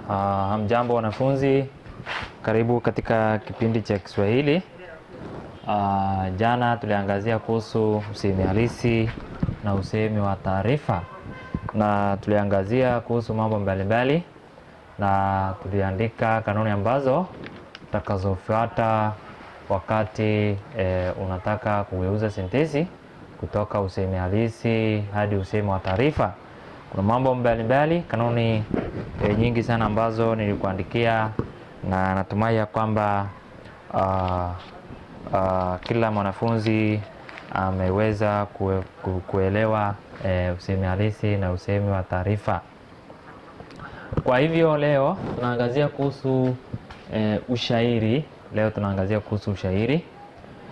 Hamjambo wanafunzi, karibu katika kipindi cha Kiswahili. Jana tuliangazia kuhusu usemi halisi na usemi wa taarifa, na tuliangazia kuhusu mambo mbalimbali, na tuliandika kanuni ambazo utakazofuata wakati unataka kugeuza sentensi kutoka usemi halisi hadi usemi wa taarifa. Kuna mambo mbalimbali, kanuni nyingi sana ambazo nilikuandikia, na natumai ya kwamba kila mwanafunzi ameweza kuelewa usemi halisi na usemi wa taarifa. Kwa hivyo leo tunaangazia kuhusu ushairi.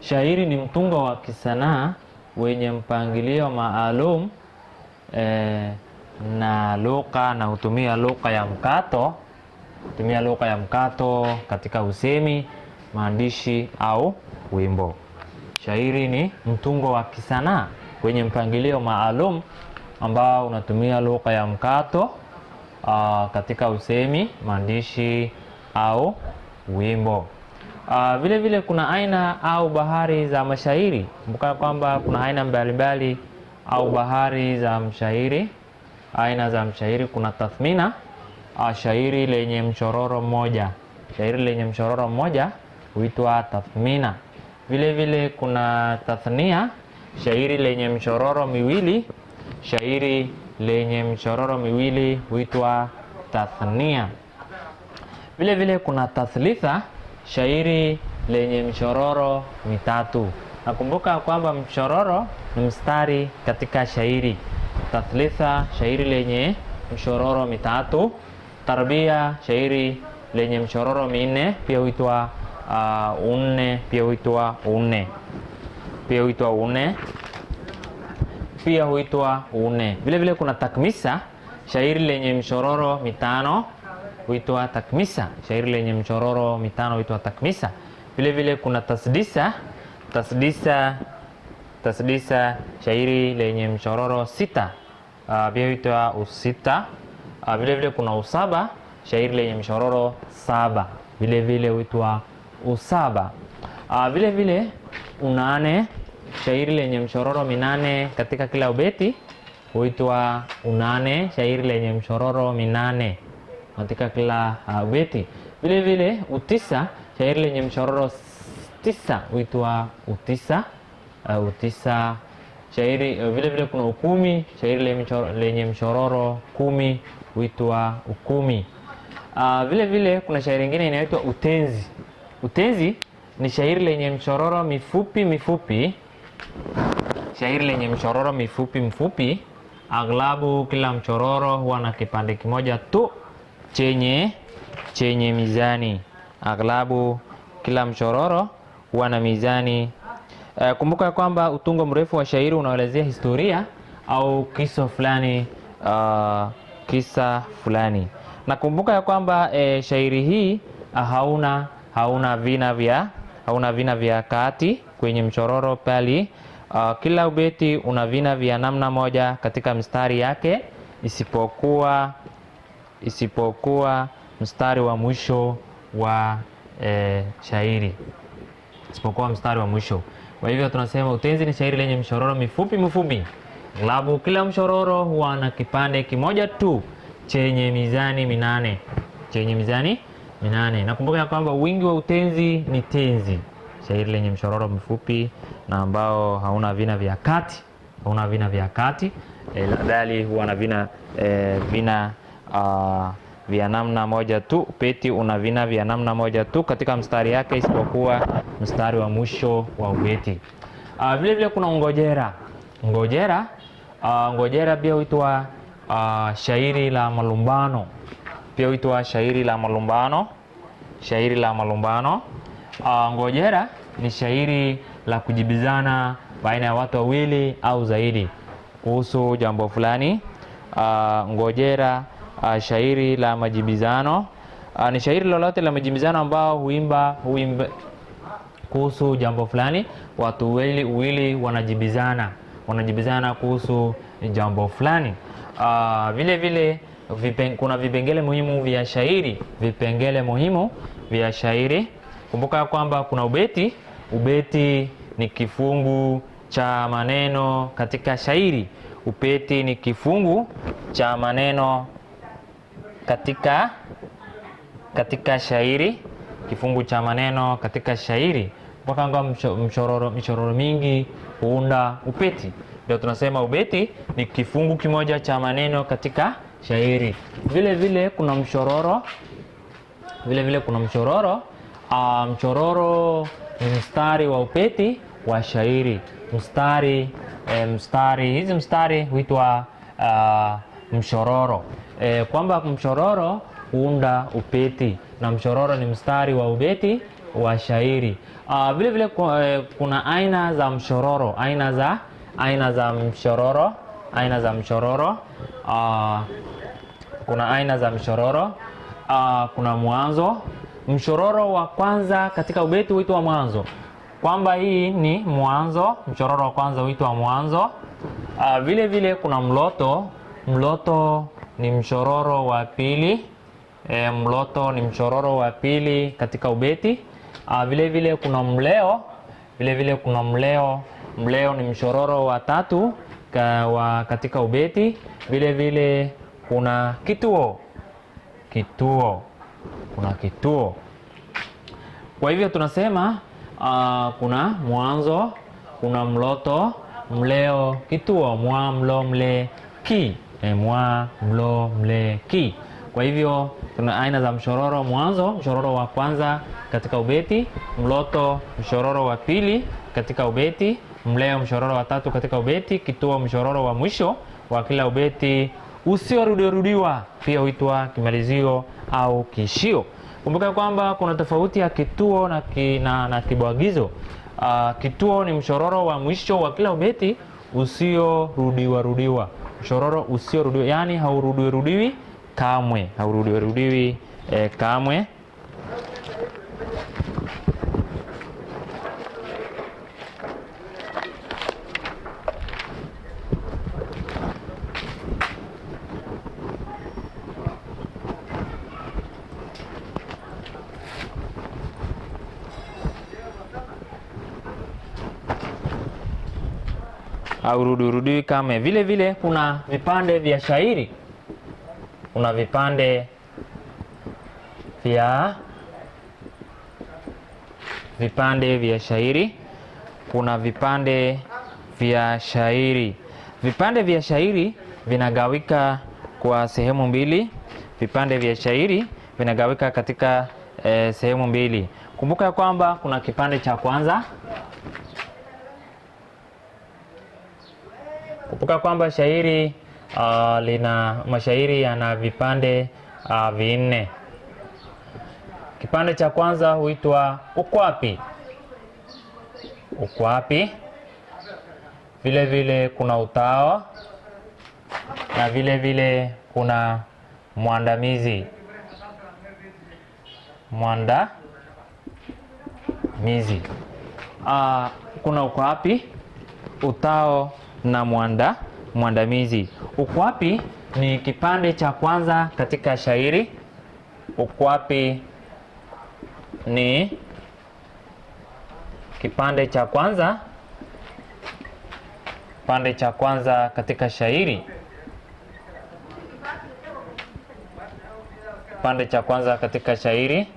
Shairi ni mtungo wa kisanaa wenye mpangilio maalum na lugha, na hutumia lugha ya mkato katika usemi, maandishi au wimbo. Shairi ni mtungo wa kisanaa wenye mpangilio maalum ambao unatumia lugha ya mkato katika usemi, maandishi au wimbo. Vile vile kuna aina au bahari za mashairi. Kumbuka kwamba kuna aina mbalimbali au bahari za mshairi. Aina za mshairi: kuna tathmina, shairi lenye mchororo mmoja. Shairi lenye mchororo mmoja huitwa tathmina. Vile vile kuna tathnia, shairi lenye mchororo miwili. Shairi lenye mchororo miwili huitwa tathnia. Vile vile kuna tathlitha, shairi lenye mchororo mitatu. Nakumbuka kwamba mchororo ni mstari katika shairi. Tathlitha, shairi lenye mchororo mitatu. Tarbia, shairi lenye mchororo minne, pia huitwa unne, Vile vile kuna takmisa, shairi lenye mchororo mitano huitwa takmisa. Vile vile kuna tasdisa, shairi lenye mchororo sita, pia huitwa usita. Vile vile kuna usaba, shairi lenye mchororo saba, vile vile huitwa usaba. Vile vile unane, shairi lenye mchororo minane katika kila ubeti huitwa unane. Shairi lenye mchororo minane katika kila ubeti. Vile vile utisa, shairi lenye mchororo tisa huitwa utisa. Shairi vile vile kuna ukumi, shairi lenye mchororo kumi huitwa ukumi. Vile vile kuna shairi lingine inaitwa utenzi. Utenzi ni shairi lenye mchororo mifupi. Shairi lenye mchororo mifupi, aghlabu kila mchororo huwa na kipande kimoja tu chenye mizani. Aghlabu kila mchororo huwa na mizani. Kumbuka kwamba utungo mrefu wa shairi unaelezea historia au kisa fulani. Na kumbuka ya kwamba shairi hii hauna vina vya kati kwenye mchororo, bali kila ubeti una vina vya namna moja katika mstari yake, isipokuwa mstari wa mwisho wa shairi. Kwa hivyo tunasema utenzi ni shairi lenye mchororo mifupi. Aghlabu kila mchororo huwa na kipande kimoja tu chenye mizani minane. Nakumbuka ya kwamba wingi wa utenzi ni tenzi. Shairi lenye mchororo mfupi na ambao hauna vina vya kati, bali huwa na vina vya namna moja tu. Ubeti una vina vya namna moja tu katika mstari yake, isipokuwa mstari wa mwisho wa ubeti. Vile vile kuna ngojera pia huitwa shairi la malumbano. Ngojera ni shairi la kujibizana baina ya watu wawili au zaidi kuhusu jambo fulani. Ngojera, shairi la majibizano, ni shairi lolote la majibizano ambao huimba kuhusu jambo fulani. Watu wawili wanajibizana kuhusu jambo fulani. Vile vile kuna vipengele muhimu vya shairi. Vipengele muhimu vya shairi. Kumbuka kwamba kuna ubeti. Ubeti ni kifungu cha maneno katika shairi. Ubeti ni kifungu cha maneno katika shairi. Kifungu cha maneno katika shairi. Kumbuka kwamba mchororo mingi huunda ubeti. Ndio tunasema ubeti ni kifungu kimoja cha maneno katika shairi. Vile vile kuna mchororo. Mchororo ni mstari wa ubeti wa shairi. Hizi mstari huitwa mchororo. Kwamba mchororo huunda ubeti na mchororo ni mstari wa ubeti wa shairi. Vile vile kuna aina za mchororo. Kuna aina za mchororo. Kuna mwanzo. Mchororo wa kwanza katika ubeti huitwa mwanzo. Kwamba hii ni mwanzo. Mchororo wa kwanza huitwa mwanzo. Vile vile kuna mloto. Mloto ni mchororo wa pili. Mloto ni mchororo wa pili katika ubeti. Vile vile kuna mleo. Mleo ni mchororo wa tatu katika ubeti. Vile vile kuna kituo. Kuna kituo. Kwa hivyo tunasema kuna mwanzo, kuna mloto, mleo, kituo. Mwa, mlo, mle, ki. Mwa, mlo, mle, ki. Kwa hivyo tuna aina za mchororo. Mwanzo, mchororo wa kwanza katika ubeti. Mloto, mchororo wa pili katika ubeti. Mleo, mchororo wa tatu katika ubeti. Kituo, mchororo wa mwisho wa kila ubeti usiorudiwa, pia huitwa kimalizio au kishio. Kumbuka kwamba kuna tofauti ya kituo na kibwagizo. Kituo ni mchororo wa mwisho wa kila ubeti usiorudiwa. Mchororo usiorudiwa, yani haurudiwi kamwe. Kamwe. Haurudiwi kamwe. Vile vile kuna vipande vya shairi. Kuna vipande vya shairi. Vipande vya shairi vinagawika kwa sehemu mbili. Vipande vya shairi vinagawika katika sehemu mbili. Kumbuka kwamba kuna kipande cha kwanza. Kumbuka kwamba shairi mashairi yana vipande vinne. Kipande cha kwanza huitwa ukwapi. Vile vile kuna utao na vile vile kuna mwandamizi. Kuna ukwapi, utao na mwandamizi. Ukwapi ni kipande cha kwanza katika shairi. Ukwapi ni kipande cha kwanza katika shairi.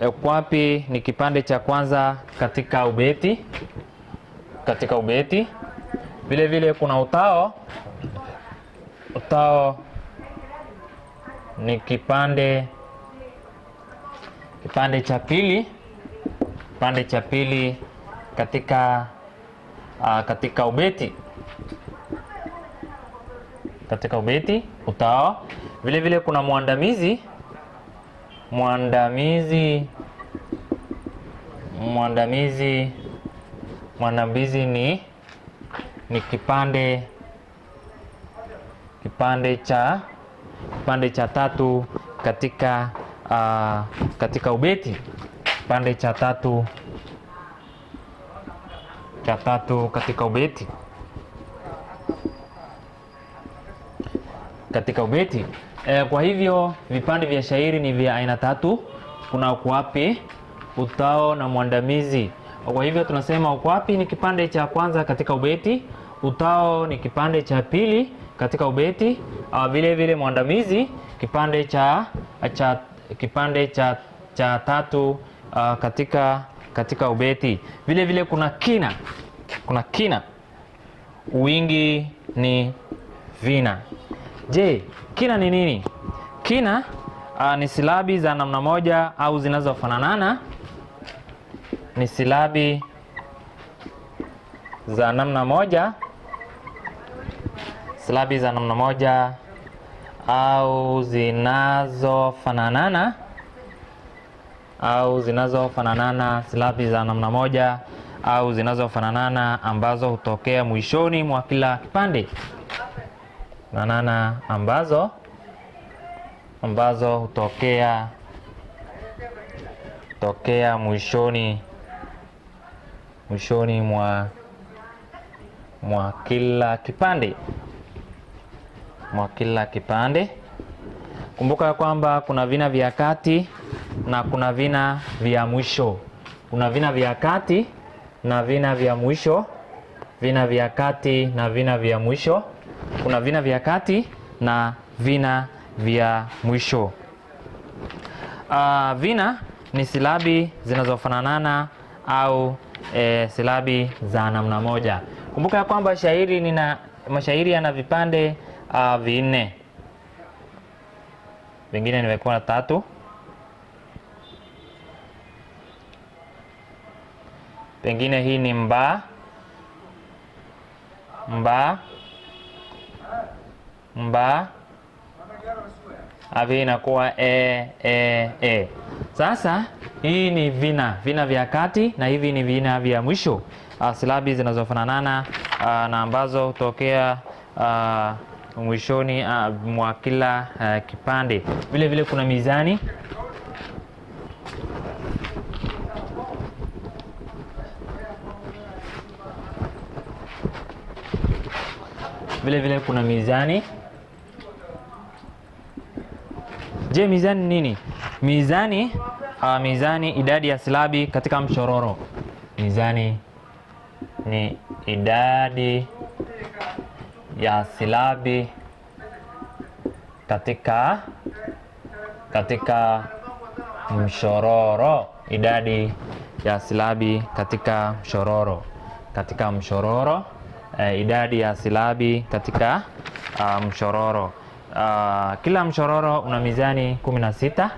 Ukwapi ni kipande cha kwanza katika ubeti. Vile vile kuna utao. Utao ni kipande cha pili. Katika ubeti. Utao. Vile vile kuna mwandamizi. Mwandamizi ni kipande cha tatu katika ubeti. Kipande cha tatu katika ubeti. katika ubeti. Kwa hivyo vipande vya shairi ni vya aina tatu. Kuna ukwapi, utao na mwandamizi. Kwa hivyo tunasema ukwapi ni kipande cha kwanza katika ubeti, utao ni kipande cha pili katika ubeti, vile vile mwandamizi kipande cha tatu katika ubeti. Vile vile kuna kina. Wingi ni vina. Je, kina ni nini? Kina ni silabi za namna moja au zinazofanana. Ni silabi za namna moja, au zinazofanana, silabi za namna moja au zinazofanana ambazo hutokea mwishoni mwa kila kipande. Ambazo hutokea mwishoni mwa kila kipande. Kumbuka ya kwamba kuna vina vya kati na kuna vina vya mwisho. Kuna vina vya kati na vina vya mwisho. Kuna vina vya kati na vina vya mwisho. Vina ni silabi zinazofanana au silabi za namna moja. Kumbuka ya kwamba mashairi yana vipande vinne. Vingine nimekuwa na 3. Pengine hii ni mba. Hivi inakuwa e. Sasa hii ni vina vya kati na hivi ni vina vya mwisho. Silabi zinazofanana na ambazo hutokea mwishoni mwa kila kipande. Vile vile kuna mizani. Je, mizani nini? Mizani idadi ya silabi katika mshororo. Mizani ni idadi ya silabi katika mshororo. Idadi ya silabi katika mshororo. Idadi ya silabi katika mshororo. Kila mshororo una mizani 16.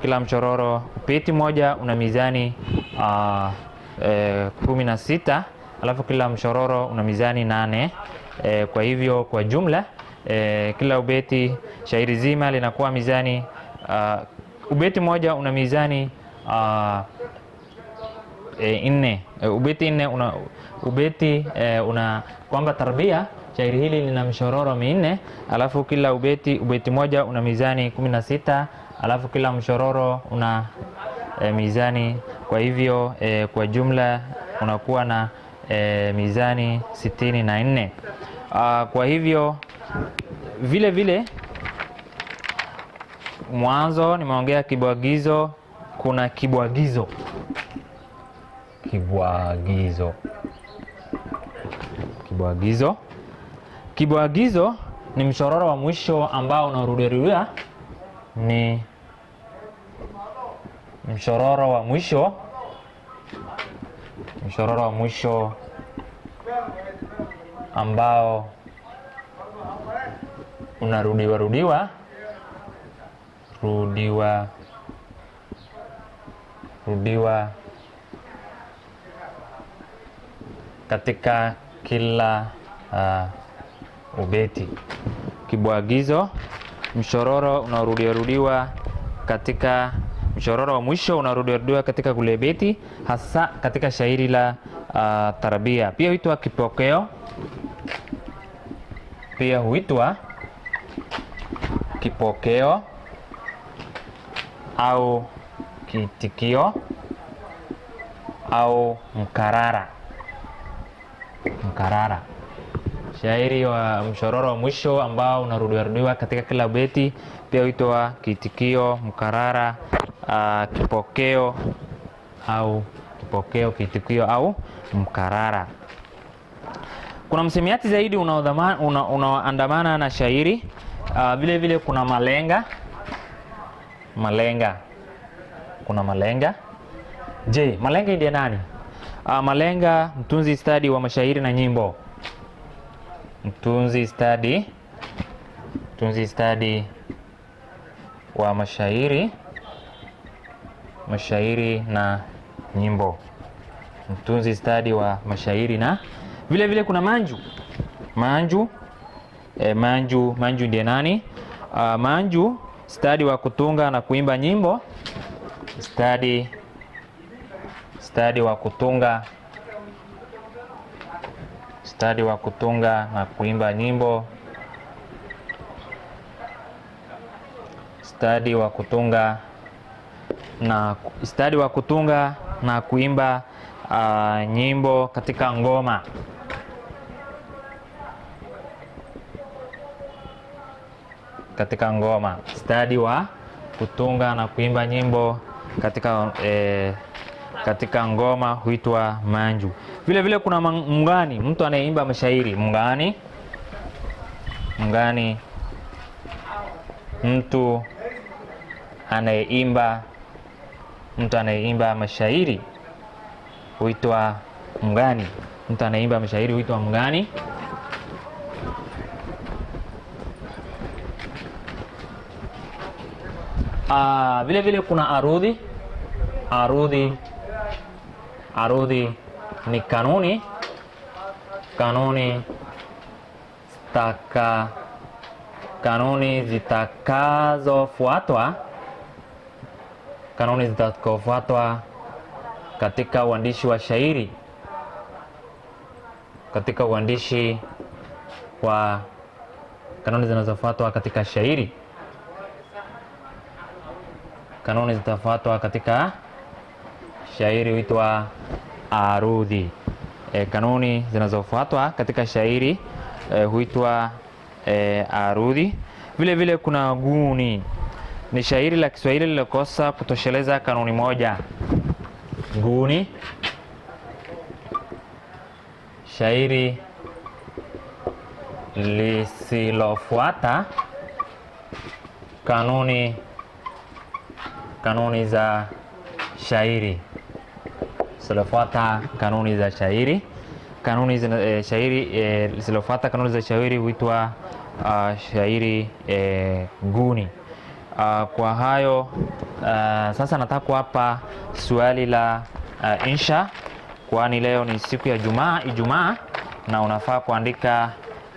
Kila mshororo, ubeti moja una mizani 16, alafu kila mshororo una mizani 8. Kwa hivyo kwa jumla kila ubeti, shairi zima linakuwa mizani, ubeti moja una mizani 4. Ubeti 4 una kwamba tarbia, shairi hili lina mshororo 4, alafu kila ubeti moja una mizani 16, alafu kila mshororo una mizani. Kwa hivyo kwa jumla unakuwa na mizani 64. Kwa hivyo vile vile mwanzo nimeongea kibwagizo. Kuna kibwagizo ni mshororo wa mwisho ambao unarudiwa. Ni mshororo wa mwisho ambao unarudiwa katika kila ubeti. Kibwagizo, mshororo unarudiwa katika mshororo wa mwisho unarudiwa katika kule beti, hasa katika shairi la tarbia. Pia huitwa kipokeo, au kiitikio au mkarara. Shairi wa mshororo wa mwisho ambao unarudiwa katika kila beti pia huitwa kiitikio, mkarara, kipokeo, kiitikio au mkarara. Kuna msemiati zaidi unaoandamana na shairi. Vile vile kuna malenga. Kuna malenga. Je, malenga ndiye nani? Malenga mtunzi stadi wa mashairi na nyimbo. Mtunzi stadi wa mashairi na nyimbo. Mtunzi stadi wa mashairi na vile vile kuna manju. Manju ndiye nani? Manju stadi wa kutunga na kuimba nyimbo. Stadi wa kutunga na kuimba nyimbo. Stadi wa kutunga na kuimba nyimbo katika ngoma. Stadi wa kutunga na kuimba nyimbo katika ngoma huitwa manju. Vile vile kuna mngani, mtu anayeimba mashairi. Mngani mtu anayeimba mashairi huitwa mngani. Vile vile kuna arudhi. Arudhi ni kanuni zitakazofuatwa katika uandishi wa shairi. Kanuni zinazofuatwa katika shairi. Kanuni zitafuatwa katika shairi huitwa arudhi. Kanuni zinazofuatwa katika shairi huitwa arudhi. Vile vile kuna guni. Ni shairi la Kiswahili lilokosa kutosheleza kanuni moja. Guni, shairi lisilofuata kanuni za shairi. Shairi lisilofuata kanuni za shairi huitwa shairi guni. Kwa hayo sasa nataka kuwapa swali la insha, kwani leo ni siku ya Ijumaa na unafaa kuandika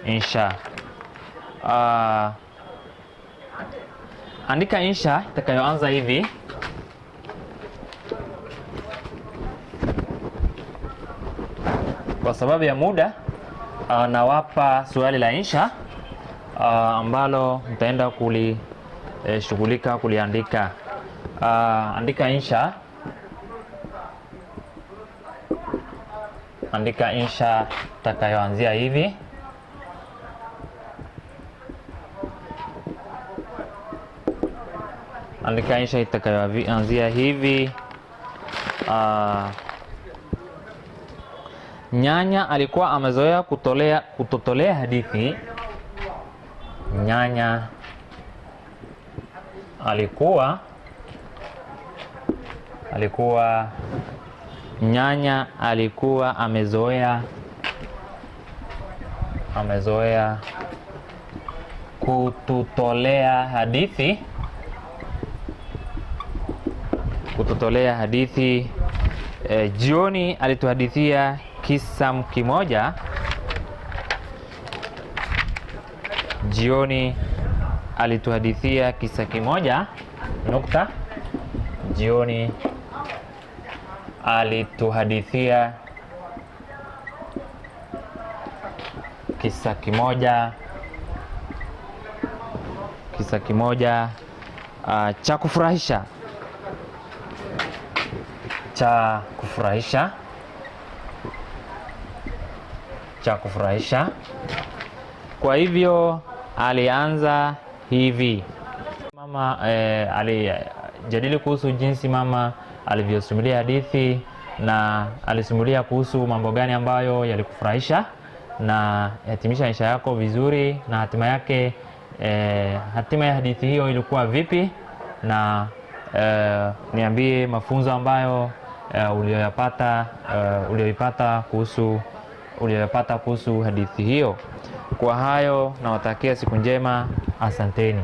insha. Andika insha itakayoanza hivi. Kwa sababu ya muda nawapa swali la insha ambalo mtaenda shughulika kuliandika. Andika insha. Andika insha itakayoanzia hivi. Nyanya alikuwa amezoea kutotolea hadithi. Nyanya alikuwa amezoea kututolea hadithi. Jioni alituhadithia kisa kimoja. Jioni alituhadithia kisa kimoja. Jioni alituhadithia kisa kimoja. Cha kufurahisha. Kwa hivyo alianza hivi. Mama alijadili kuhusu jinsi mama alivyosimulia hadithi, na alisimulia kuhusu mambo gani ambayo yalikufurahisha na hatimisha maisha yako vizuri, na hatima yake hatima ya hadithi hiyo ilikuwa vipi, na niambie mafunzo ambayo uliyoyapata kuhusu hadithi hiyo. Kwa hayo nawatakia siku njema, asanteni.